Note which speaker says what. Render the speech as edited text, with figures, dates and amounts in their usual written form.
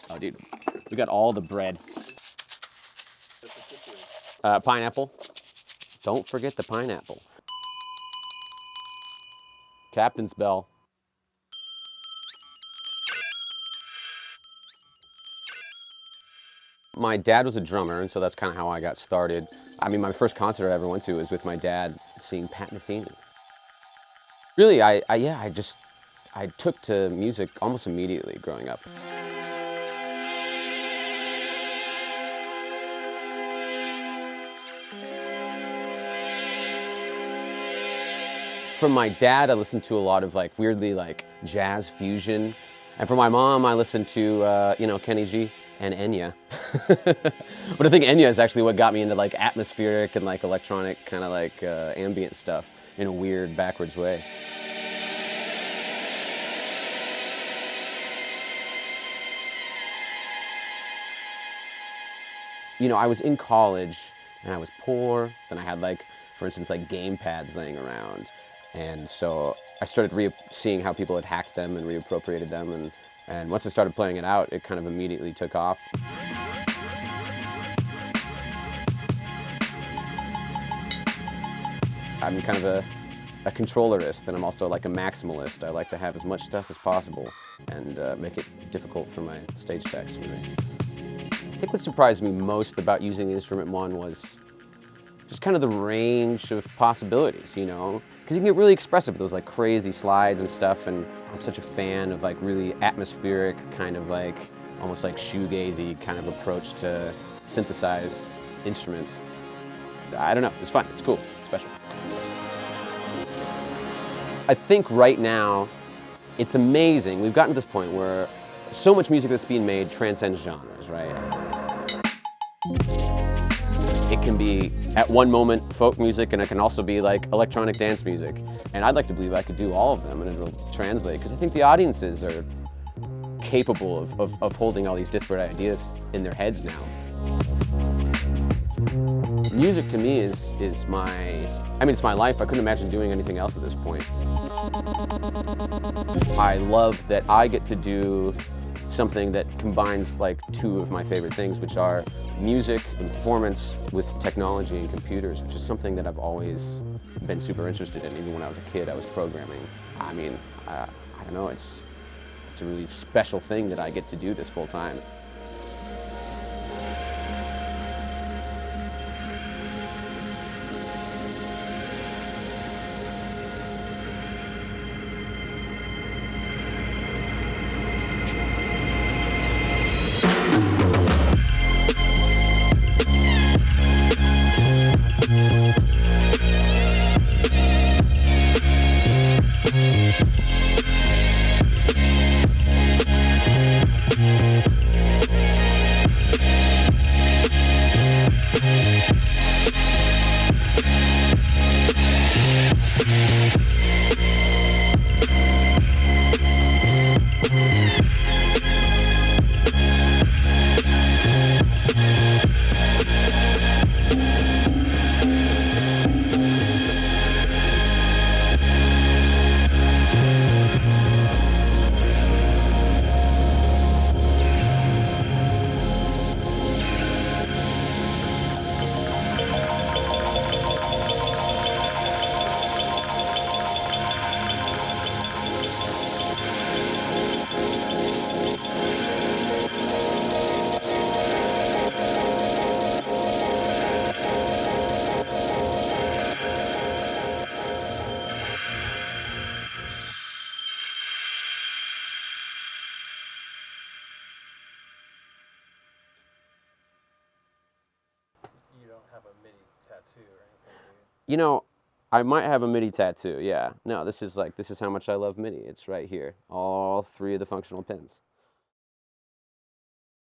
Speaker 1: Oh, dude, we got all the bread. Pineapple. Don't forget the pineapple. Captain's bell. My dad was a drummer, and so that's kind of how I got started. I mean, my first concert I ever went to was with my dad seeing Pat Metheny. Really, I took to music almost immediately growing up. From my dad, I listened to a lot of like weirdly like jazz fusion, and from my mom, I listened to Kenny G and Enya. But I think Enya is actually what got me into like atmospheric and like electronic kind of like ambient stuff in a weird backwards way. You know, I was in college and I was poor. Then I had like, for instance, like game pads laying around. And so I started seeing how people had hacked them and reappropriated them. And once I started playing it out, it kind of immediately took off. I'm kind of a controllerist, and I'm also like a maximalist. I like to have as much stuff as possible and make it difficult for my stage techs. Really. I think what surprised me most about using the Instrument One was just kind of the range of possibilities, you know? Because you can get really expressive with those like crazy slides and stuff, and I'm such a fan of like really atmospheric, kind of like, almost like shoegazy kind of approach to synthesized instruments. I don't know, it's fun, it's cool, it's special. I think right now, it's amazing. We've gotten to this point where so much music that's being made transcends genres, right? It can be, at one moment, folk music, and it can also be like electronic dance music. And I'd like to believe I could do all of them and it'll translate, because I think the audiences are capable of holding all these disparate ideas in their heads now. Music to me is it's my life. I couldn't imagine doing anything else at this point. I love that I get to do something that combines like two of my favorite things, which are music and performance with technology and computers, which is something that I've always been super interested in. Even when I was a kid, I was programming. I mean, I don't know, it's a really special thing that I get to do this full time.
Speaker 2: You don't have a Midi tattoo or anything, do you?
Speaker 1: You know, I might have a Midi tattoo, yeah. No, this is how much I love Midi. It's right here. All three of the functional pins.